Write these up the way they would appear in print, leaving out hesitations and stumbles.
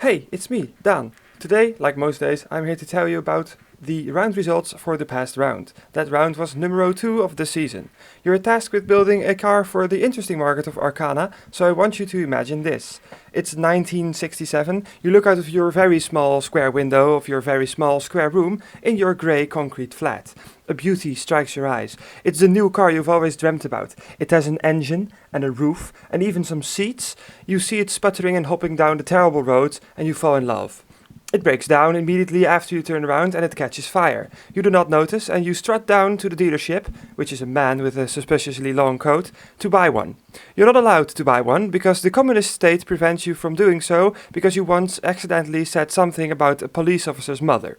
Hey, it's me, Dan. Today, like most days, I'm here to tell you about the round results for the past round. That round was numero 2 of the season. You're tasked with building a car for the interesting market of Arcana, so I want you to imagine this. It's 1967, you look out of your very small square window of your very small square room in your grey concrete flat. A beauty strikes your eyes. It's the new car you've always dreamt about. It has an engine and a roof and even some seats. You see it sputtering and hopping down the terrible roads and you fall in love. It breaks down immediately after you turn around and it catches fire. You do not notice and you strut down to the dealership, which is a man with a suspiciously long coat, to buy one. You're not allowed to buy one because the communist state prevents you from doing so because you once accidentally said something about a police officer's mother.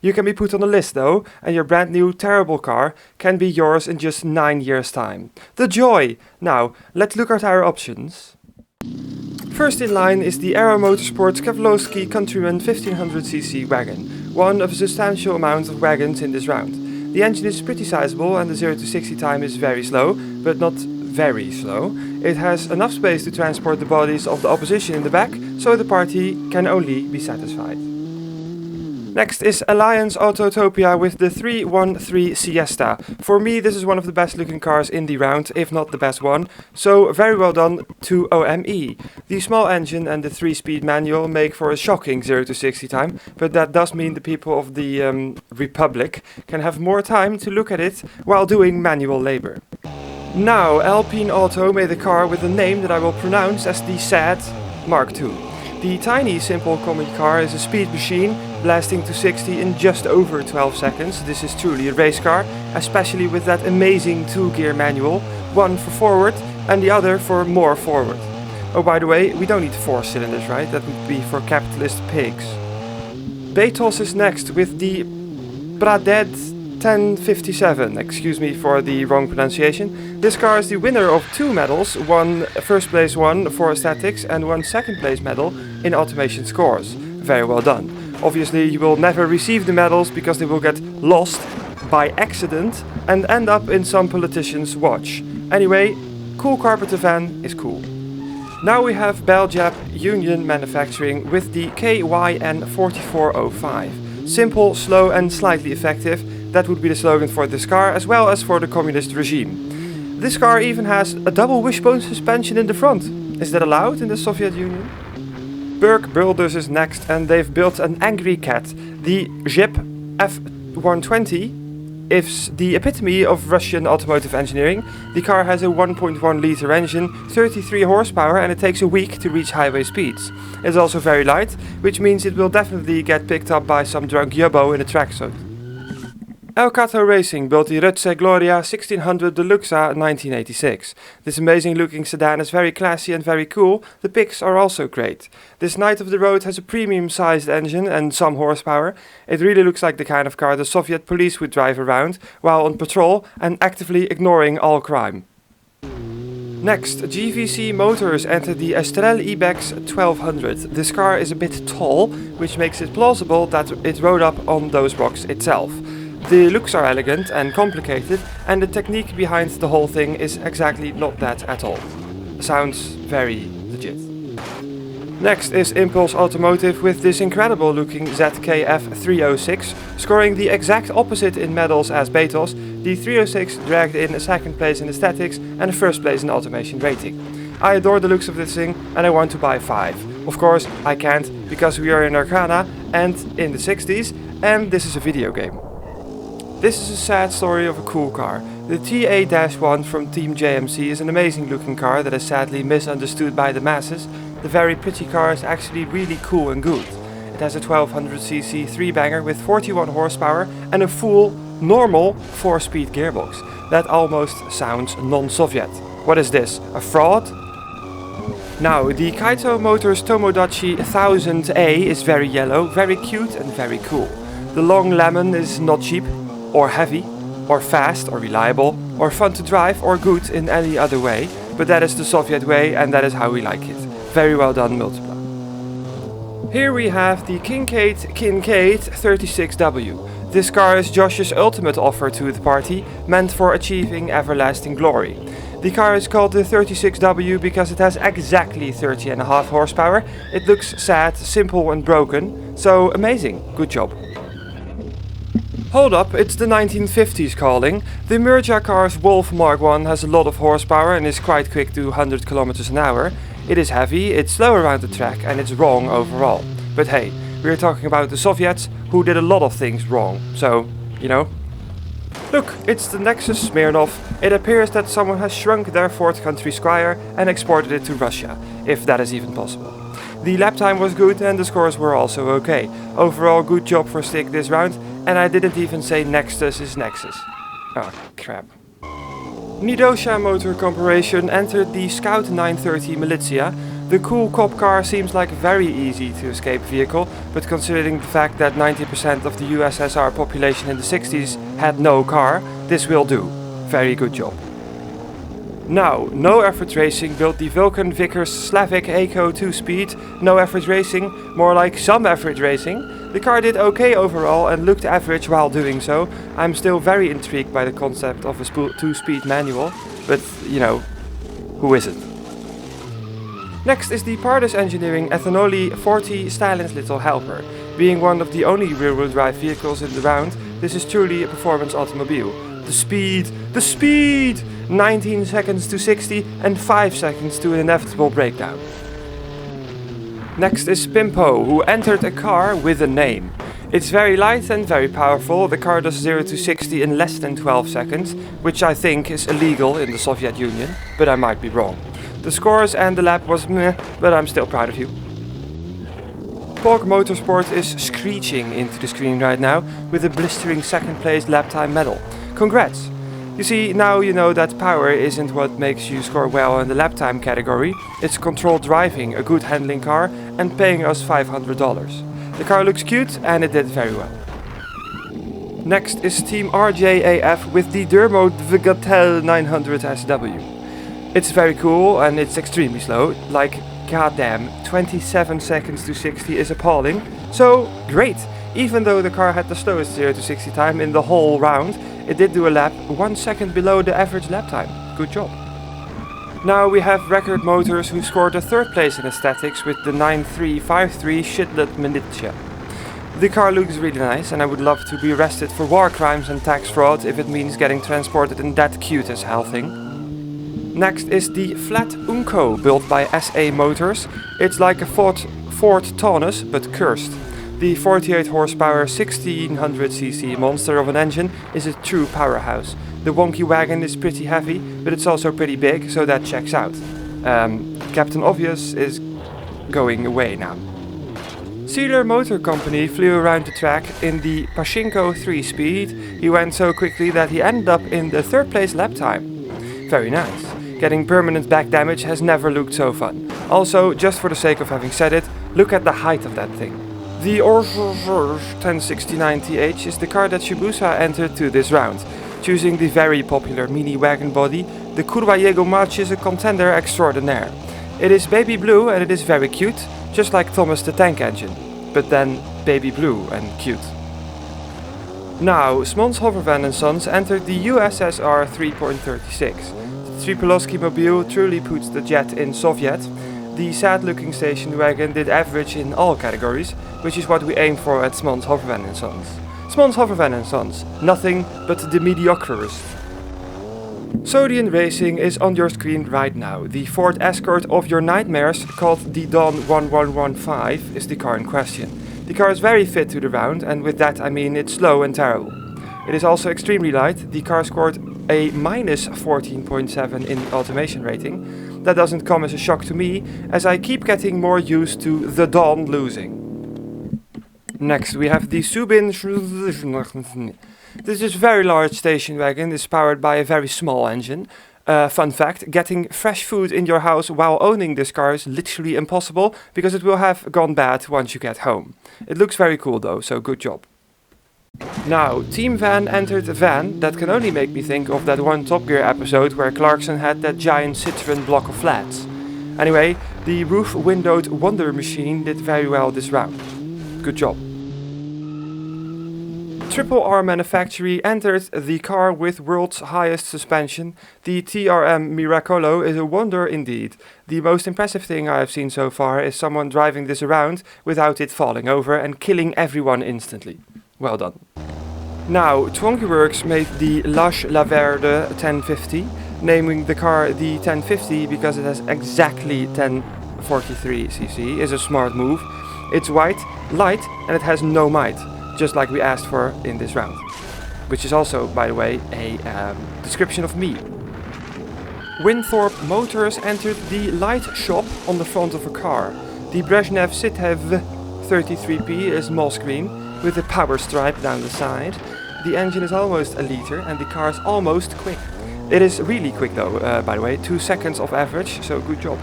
You can be put on a list though, and your brand new terrible car can be yours in just 9 years' time. The joy! Now, let's look at our options. First in line is the Aero Motorsports Kavlovsky Countryman 1500cc wagon, one of a substantial amount of wagons in this round. The engine is pretty sizable and the 0 to 60 time is very slow, but not very slow. It has enough space to transport the bodies of the opposition in the back, so the party can only be satisfied. Next is Alliance Autotopia with the 313 Siesta. For me, this is one of the best looking cars in the round, if not the best one, so very well done to OME. The small engine and the 3-speed manual make for a shocking 0 to 60 time, but that does mean the people of the Republic can have more time to look at it while doing manual labor. Now, Alpine Auto made a car with a name that I will pronounce as the SAD Mark II. The tiny, simple comic car is a speed machine, blasting to 60 in just over 12 seconds. This is truly a race car, especially with that amazing 2-gear manual, one for forward and the other for more forward. Oh, by the way, we don't need 4 cylinders, right? That would be for capitalist pigs. Betos is next with the Pradet 1057, excuse me for the wrong pronunciation. This car is the winner of 2 medals, one first place one for aesthetics and one second place medal in automation scores. Very well done. Obviously you will never receive the medals because they will get lost by accident and end up in some politician's watch. Anyway, cool carpenter van is cool. Now we have Beljab Union Manufacturing with the KYN 4405. Simple, slow and slightly effective. That would be the slogan for this car, as well as for the communist regime. This car even has a double wishbone suspension in the front. Is that allowed in the Soviet Union? Berg Builders is next, and they've built an angry cat. The Jeep F120 is the epitome of Russian automotive engineering. The car has a 1.1 liter engine, 33 horsepower, and it takes a week to reach highway speeds. It's also very light, which means it will definitely get picked up by some drunk yubbo in a tracksuit. Elkato Racing built the Rutze Gloria 1600 Deluxa 1986. This amazing looking sedan is very classy and very cool. The pics are also great. This Knight of the Road has a premium sized engine and some horsepower. It really looks like the kind of car the Soviet police would drive around while on patrol and actively ignoring all crime. Next, GVC Motors entered the Estrel Ibex 1200. This car is a bit tall, which makes it plausible that it rode up on those rocks itself. The looks are elegant and complicated, and the technique behind the whole thing is exactly not that at all. Sounds very legit. Next is Impulse Automotive with this incredible looking ZKF 306, scoring the exact opposite in medals as Betos. The 306 dragged in a second place in aesthetics and a first place in automation rating. I adore the looks of this thing and I want to buy 5. Of course, I can't because we are in Arcana and in the 60s, and this is a video game. This is a sad story of a cool car. The TA-1 from Team JMC is an amazing looking car that is sadly misunderstood by the masses. The very pretty car is actually really cool and good. It has a 1200cc 3-banger with 41 horsepower and a full, normal 4-speed gearbox. That almost sounds non-Soviet. What is this? A fraud? Now, the Kaito Motors Tomodachi 1000A is very yellow, very cute and very cool. The long lemon is not cheap, or heavy, or fast, or reliable, or fun to drive, or good in any other way, but that is the Soviet way and that is how we like it. Very well done, Multipla. Here we have the Kincaid 36W. This car is Josh's ultimate offer to the party, meant for achieving everlasting glory. The car is called the 36W because it has exactly 30.5 horsepower. It looks sad, simple and broken, so amazing, good job. Hold up, it's the 1950s calling. The Merja car's Wolf Mark I has a lot of horsepower and is quite quick to 100 km an hour. It is heavy, it's slow around the track and it's wrong overall. But hey, we're talking about the Soviets who did a lot of things wrong, so, you know. Look, it's the Nexus Smirnov. It appears that someone has shrunk their fourth country Squire and exported it to Russia, if that is even possible. The lap time was good and the scores were also okay. Overall, good job for Stick this round, and I didn't even say Nexus is Nexus. Oh, crap. Nidosha Motor Corporation entered the Scout 930 Militia. The cool cop car seems like a very easy to escape vehicle, but considering the fact that 90% of the USSR population in the 60s had no car, this will do. Very good job. Now, No Effort Racing built the Vulcan Vickers Slavic Eco 2-speed. No Effort Racing, more like Some Effort Racing. The car did okay overall and looked average while doing so. I'm still very intrigued by the concept of a 2-speed manual, but you know, who isn't? Next is the Pardus Engineering Ethanoli 40 Stalin's Little Helper. Being one of the only rear-wheel drive vehicles in the round, this is truly a performance automobile. The speed! 19 seconds to 60 and 5 seconds to an inevitable breakdown. Next is Pimpo, who entered a car with a name. It's very light and very powerful. The car does 0 to 60 in less than 12 seconds, which I think is illegal in the Soviet Union, but I might be wrong. The scores and the lap was meh, but I'm still proud of you. Pog Motorsport is screeching into the screen right now with a blistering second place lap time medal. Congrats! You see, now you know that power isn't what makes you score well in the lap time category. It's controlled driving, a good handling car, and paying us $500. The car looks cute and it did very well. Next is Team RJAF with the Dermo Dvigatel 900 SW. It's very cool and it's extremely slow, like goddamn, 27 seconds to 60 is appalling. So, great! Even though the car had the slowest 0 to 60 time in the whole round, it did do a lap 1 second below the average lap time. Good job. Now we have Record Motors who scored a third place in aesthetics with the 9353 Shitlet Militia. The car looks really nice and I would love to be arrested for war crimes and tax fraud if it means getting transported in that cute as hell thing. Next is the Flat Unco built by SA Motors. It's like a Ford Taunus but cursed. The 48 horsepower 1600cc monster of an engine is a true powerhouse. The wonky wagon is pretty heavy, but it's also pretty big, so that checks out. Captain Obvious is going away now. Sealer Motor Company flew around the track in the Pachinko 3-speed. He went so quickly that he ended up in the third place lap time. Very nice. Getting permanent back damage has never looked so fun. Also, just for the sake of having said it, look at the height of that thing. The Orzhov 1069TH is the car that Shibusa entered to this round. Choosing the very popular mini wagon body, the Kurwa Jego Mach is a contender extraordinaire. It is baby blue and it is very cute, just like Thomas the Tank Engine, but then baby blue and cute. Now, Smons Hovervan & Sons entered the USSR 3.36. The Tripolowski Mobile truly puts the jet in Soviet. The sad-looking station wagon did average in all categories, which is what we aim for at Smons Hovervan & Sons. Smons Hovervan & Sons, nothing but the mediocrist. Sodian Racing is on your screen right now. The Ford Escort of your nightmares, called the Dawn 1115, is the car in question. The car is very fit to the round, and with that I mean it's slow and terrible. It is also extremely light. The car scored a minus 14.7 in automation rating. That doesn't come as a shock to me, as I keep getting more used to the Dawn losing. Next we have the Subin. This is very large station wagon, is powered by a very small engine. Fun fact, getting fresh food in your house while owning this car is literally impossible, because it will have gone bad once you get home. It looks very cool though, so good job. Now, Team Van entered a van that can only make me think of that one Top Gear episode where Clarkson had that giant Citroen block of flats. Anyway, the roof-windowed Wonder Machine did very well this round. Good job. Triple R Manufactory entered the car with world's highest suspension. The TRM Miracolo is a wonder indeed. The most impressive thing I have seen so far is someone driving this around without it falling over and killing everyone instantly. Well done. Now, Twonkyworks made the Lush Laverde 1050, naming the car the 1050 because it has exactly 1043cc is a smart move. It's white, light, and it has no might, just like we asked for in this round. Which is also, by the way, a description of me. Winthorpe Motors entered the light shop on the front of a car. The Brezhnev Sitev 33P is moss green, with a power stripe down the side. The engine is almost a liter and the car is almost quick. It is really quick though, by the way, 2 seconds of average, so good job.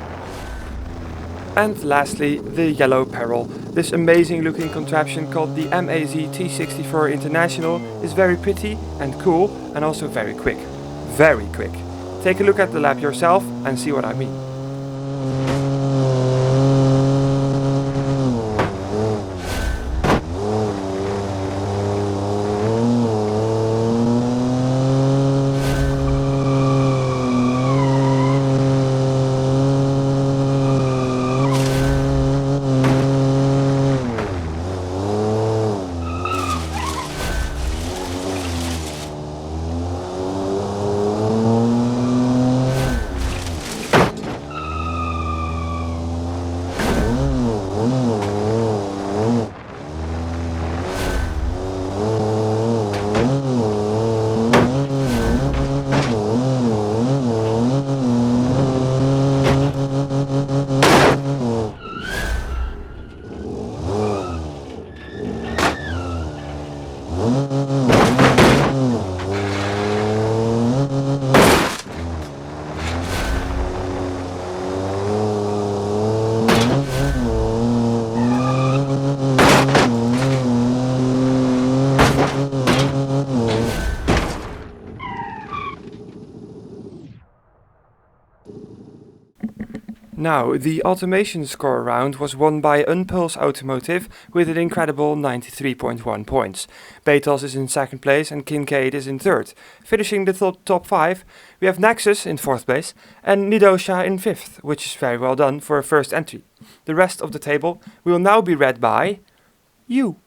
And lastly, the Yellow Peril. This amazing looking contraption called the MAZ T64 International is very pretty and cool and also very quick. Very quick. Take a look at the lap yourself and see what I mean. Now, the automation score round was won by Unpulse Automotive with an incredible 93.1 points. Betos is in second place and Kincaid is in third. Finishing the top 5, we have Nexus in fourth place and Nidosha in fifth, which is very well done for a first entry. The rest of the table will now be read by you.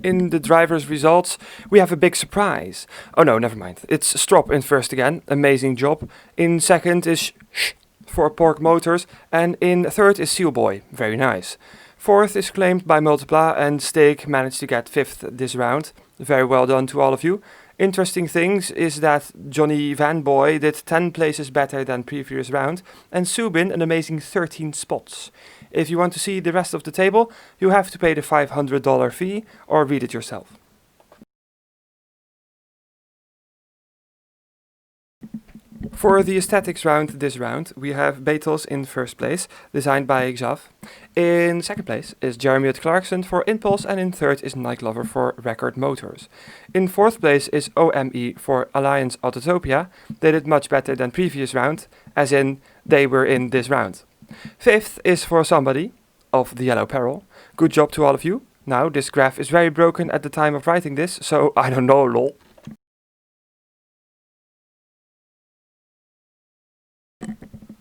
In the driver's results, we have a big surprise. Oh no, never mind. It's Strop in first again, amazing job. In second is Shh for Pork Motors, and in third is Sealboy, very nice. Fourth is claimed by Multipla, and Steak managed to get fifth this round. Very well done to all of you. Interesting things is that Johnny Vanboy did 10 places better than previous round, and Subin an amazing 13 spots. If you want to see the rest of the table, you have to pay the $500 fee or read it yourself. For the aesthetics round this round, we have Beetles in first place, designed by Xav. In second place is Jeremy Clarkson for Impulse, and in third is Nightlover for Record Motors. In fourth place is OME for Alliance Autotopia. They did much better than previous round, as in they were in this round. Fifth is for Somebody of the Yellow Peril. Good job to all of you. Now, this graph is very broken at the time of writing this, so I don't know, lol.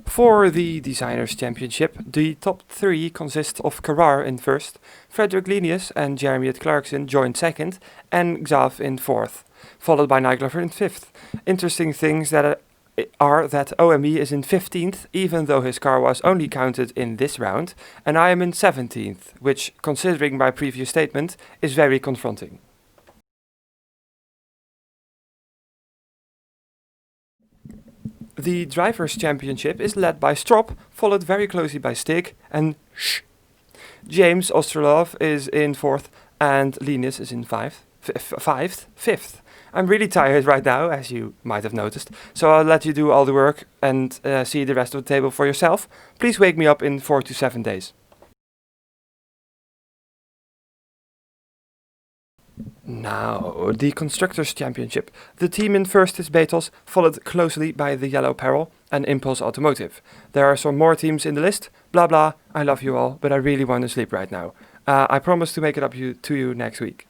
For the Designers Championship, the top 3 consist of Carrar in first, Frederick Lenius and Jeremy Clarkson joined second, and Xav in fourth, followed by Nightlover in fifth. Interesting things that are that OME is in 15th, even though his car was only counted in this round, and I am in 17th, which, considering my previous statement, is very confronting. The Drivers' Championship is led by Strop, followed very closely by Stig and Shh. James Ostrolov is in fourth, and Linus is in fifth. I'm really tired right now, as you might have noticed, so I'll let you do all the work and see the rest of the table for yourself. Please wake me up in 4 to 7 days. Now, the Constructors' Championship. The team in first is Betos, followed closely by the Yellow Peril, and Impulse Automotive. There are some more teams in the list. Blah blah, I love you all, but I really want to sleep right now. I promise to make it up to you next week.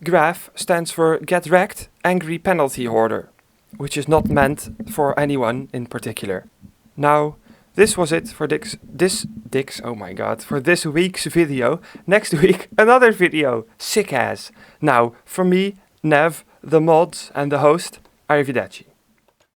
GRAF stands for Get Wrecked Angry Penalty Hoarder, which is not meant for anyone in particular. Now, this was it for for this week's video. Next week, another video. Sick ass. Now, from me, Nev, the mods, and the host, arrivederci.